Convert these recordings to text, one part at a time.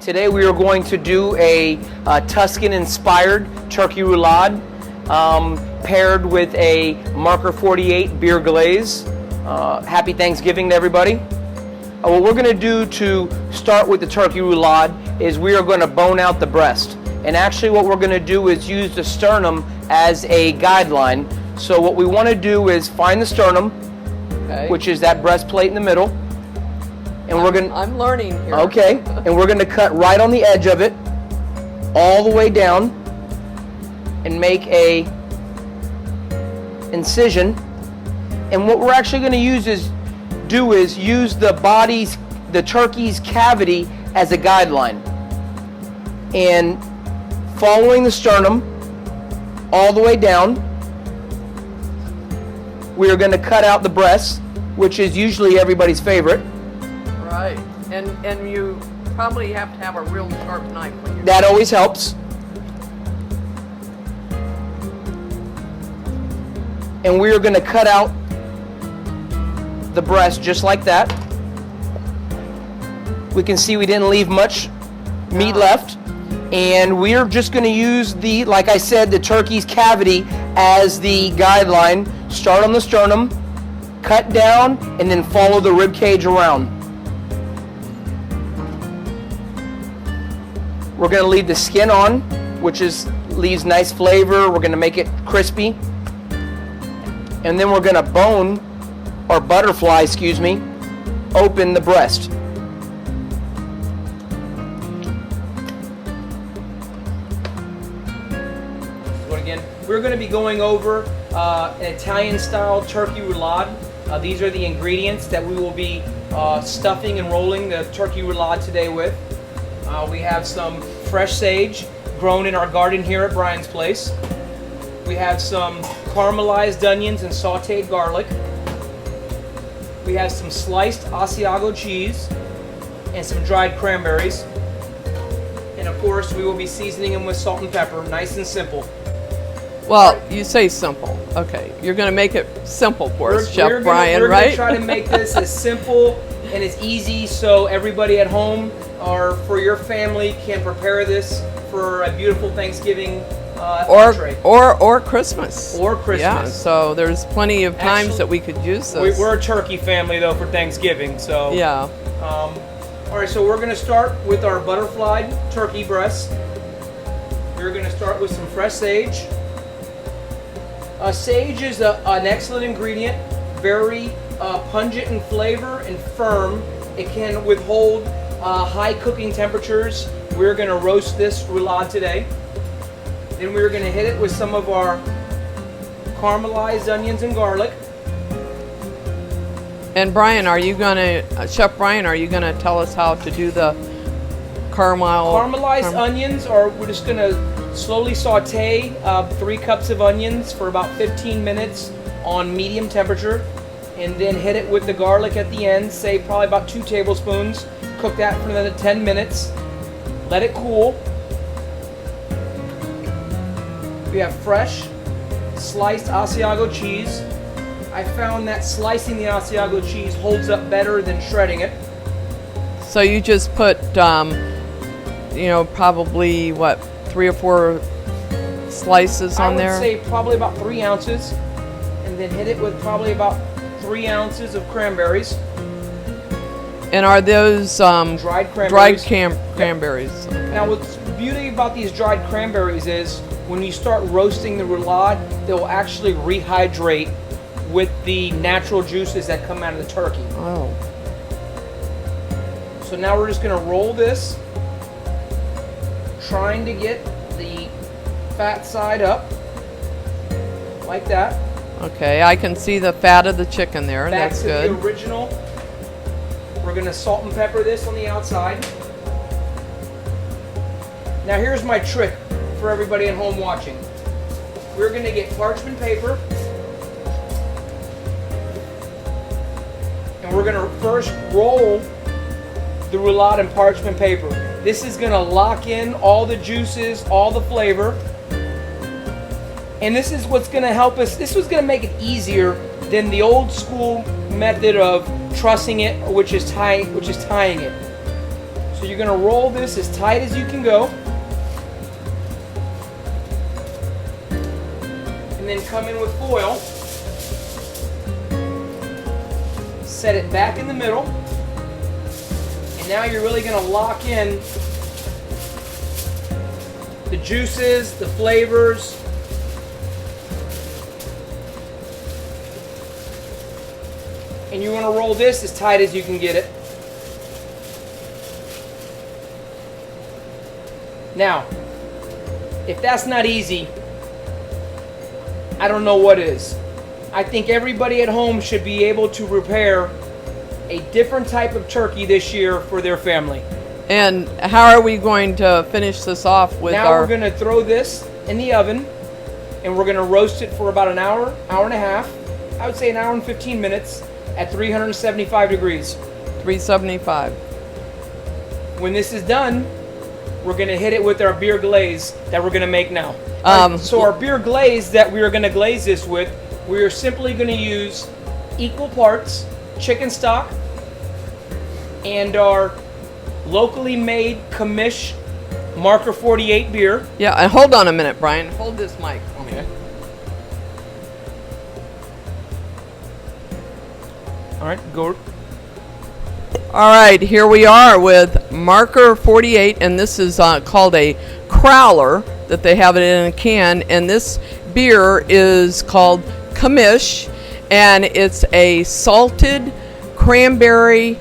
Today we are going to do a Tuscan-inspired turkey roulade paired with a Marker 48 beer glaze. Happy Thanksgiving to everybody. What we're going to do to start with the turkey roulade is we are going to bone out the breast. And actually what we're going to do is use the sternum as a guideline. So what we want to do is find the sternum, which is that breastplate in the middle. And I'm learning here. Okay, and we're going to cut right on the edge of it, all the way down, and make a incision. And what we're actually going to do is use the turkey's cavity as a guideline. And following the sternum all the way down, we are going to cut out the breast, which is usually everybody's favorite. Right, and you probably have to have a real sharp knife when you're that always helps. And we are going to cut out the breast just like that. We can see we didn't leave much meat left. And we are just going to use like I said, the turkey's cavity as the guideline. Start on the sternum, cut down, and then follow the rib cage around. We're going to leave the skin on, which leaves nice flavor. We're going to make it crispy. And then we're going to bone, or butterfly, open the breast. So again, we're going to be going over an Italian-style turkey roulade. These are the ingredients that we will be stuffing and rolling the turkey roulade today with. We have some fresh sage grown in our garden here at Brian's place. We have some caramelized onions and sautéed garlic. We have some sliced asiago cheese and some dried cranberries. And of course, we will be seasoning them with salt and pepper, nice and simple. Well, you say simple. Okay, you're going to make it simple for us, Chef Brian, we're right? We're going to try to make this as simple and as easy so everybody at home or for your family can prepare this for a beautiful Thanksgiving entree. Or Christmas. Or Christmas. Yeah, so there's plenty of times that we could use this. We're a turkey family though for Thanksgiving, so. Yeah. All right, so we're going to start with our butterfly turkey breast. We're going to start with some fresh sage. Sage is an excellent ingredient, very pungent in flavor and firm. It can withhold high cooking temperatures. We're going to roast this roulade today. Then we're going to hit it with some of our caramelized onions and garlic. And Brian, Chef Brian, are you going to tell us how to do the caramelized onions? Or we're just going to slowly saute 3 cups of onions for about 15 minutes on medium temperature, and then hit it with the garlic at the end, say probably about 2 tablespoons. Cook that for another 10 minutes. Let it cool. We have fresh sliced asiago cheese. I found that slicing the asiago cheese holds up better than shredding it. So you just put, probably 3 or 4 slices on there? I would say probably about 3 ounces, and then hit it with probably about 3 ounces of cranberries. And are those dried cranberries? Cranberries. Okay. Now, what's the beauty about these dried cranberries is when you start roasting the roulade, they will actually rehydrate with the natural juices that come out of the turkey. Oh. So now we're just going to roll this, trying to get the fat side up, like that. Okay, I can see the fat of the chicken there. Back That's to good. the original. We're going to salt and pepper this on the outside. Now here's my trick for everybody at home watching. We're going to get parchment paper, and we're going to first roll the roulade in parchment paper. This is going to lock in all the juices, all the flavor. And this is what's going to help us. This was going to make it easier than the old school method of trussing it, which is tying it. So you're gonna roll this as tight as you can go. And then come in with foil. Set it back in the middle. And now you're really gonna lock in the juices, the flavors. And you wanna roll this as tight as you can get it. Now, if that's not easy, I don't know what is. I think everybody at home should be able to prepare a different type of turkey this year for their family. And how are we going to finish this off with now we're going to throw this in the oven, and we're going to roast it for about an hour, hour and a half. I would say an hour and 15 minutes at 375 degrees. 375. When this is done, we're going to hit it with our beer glaze that we're going to make now. So our beer glaze that we are going to glaze this with, we are simply going to use equal parts chicken stock and our locally made Comish&Marker 48 beer. Yeah, and hold on a minute, Brian. Hold this mic for me. Okay. All right, go. All right, here we are with Marker 48, and this is called a crowler that they have it in a can, and this beer is called Comish, and it's a salted cranberry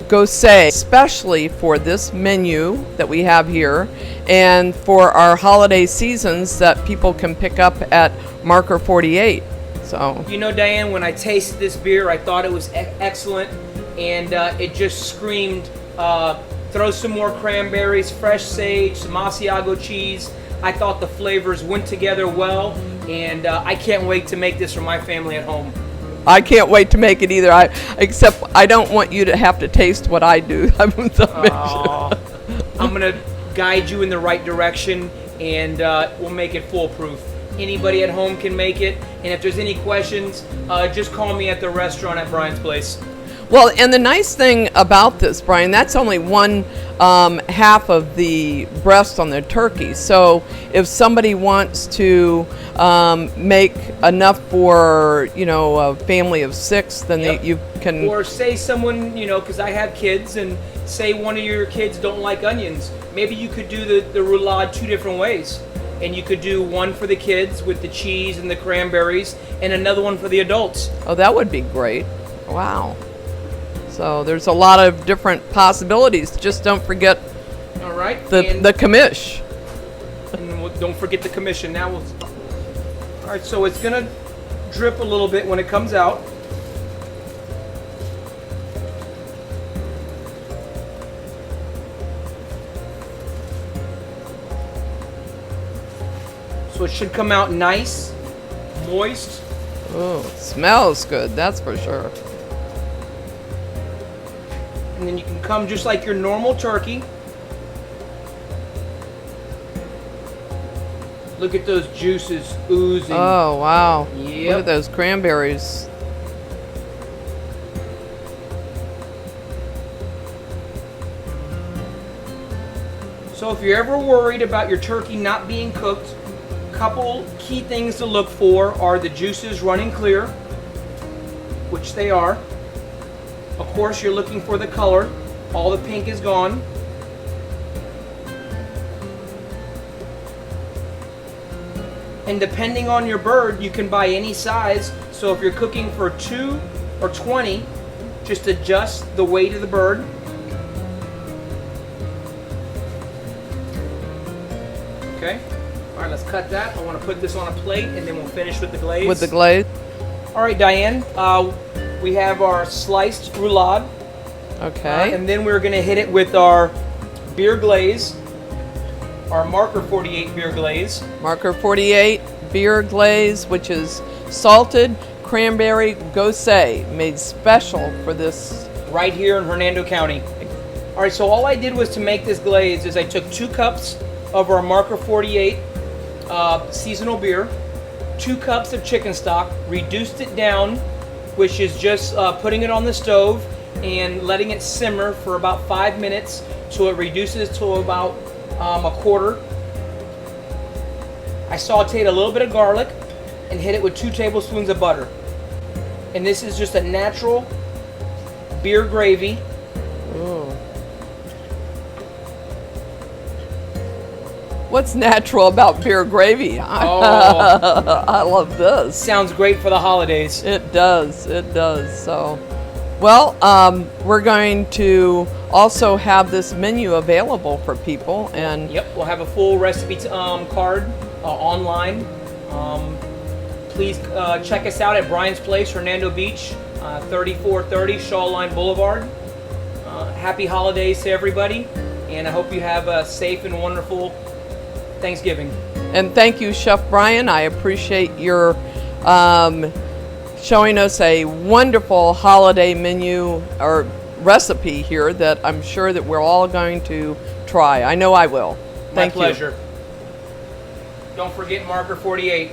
gose, especially for this menu that we have here and for our holiday seasons that people can pick up at Marker 48. So, you know, Diane, when I tasted this beer, I thought it was excellent, and it just screamed, throw some more cranberries, fresh sage, some asiago cheese. I thought the flavors went together well, and I can't wait to make this for my family at home. I can't wait to make it either. Except I don't want you to have to taste what I do. I'm gonna guide you in the right direction, and we'll make it foolproof. Anybody at home can make it, and if there's any questions, just call me at the restaurant at Brian's Place. Well, and the nice thing about this, Brian, that's only one half of the breast on the turkey. So if somebody wants to make enough for, you know, a family of 6, then you can. Or say someone, you know, because I have kids, and say one of your kids don't like onions. Maybe you could do the roulade 2 different ways. And you could do one for the kids with the cheese and the cranberries, and another one for the adults. Oh, that would be great. Wow. So there's a lot of different possibilities. Just don't forget all right, the commish. And don't forget the commission. Now all right, so it's gonna drip a little bit when it comes out. So it should come out nice, moist. Oh, it smells good, that's for sure. And then you can come just like your normal turkey. Look at those juices oozing. Oh, wow. Yep. Look at those cranberries. So if you're ever worried about your turkey not being cooked, couple key things to look for are the juices running clear, which they are. Of course, you're looking for the color. All the pink is gone. And depending on your bird, you can buy any size. So if you're cooking for 2 or 20, just adjust the weight of the bird. Okay. All right, let's cut that. I want to put this on a plate, and then we'll finish with the glaze. With the glaze? All right, Diane. We have our sliced roulade. Okay. And then we're going to hit it with our beer glaze, our Marker 48 beer glaze. Marker 48 beer glaze, which is salted cranberry gose, made special for this. Right here in Hernando County. All right, so all I did was to make this glaze is I took 2 cups of our Marker 48 seasonal beer, 2 cups of chicken stock, reduced it down, which is just putting it on the stove, and letting it simmer for about 5 minutes so it reduces to about a quarter. I sauteed a little bit of garlic and hit it with 2 tablespoons of butter. And this is just a natural beer gravy. What's natural about beer gravy? Oh, I love this. sounds great for the holidays. It does. It does. So, well, we're going to also have this menu available for people, and Yep, we'll have a full recipe card online. Please check us out at Brian's Place, Hernando Beach, 3430 Shawline Boulevard. Happy holidays to everybody, and I hope you have a safe and wonderful Thanksgiving. And thank you, Chef Brian. I appreciate your showing us a wonderful holiday menu or recipe here that I'm sure that we're all going to try. I know I will. My Thank you. pleasure. Don't forget Marker 48.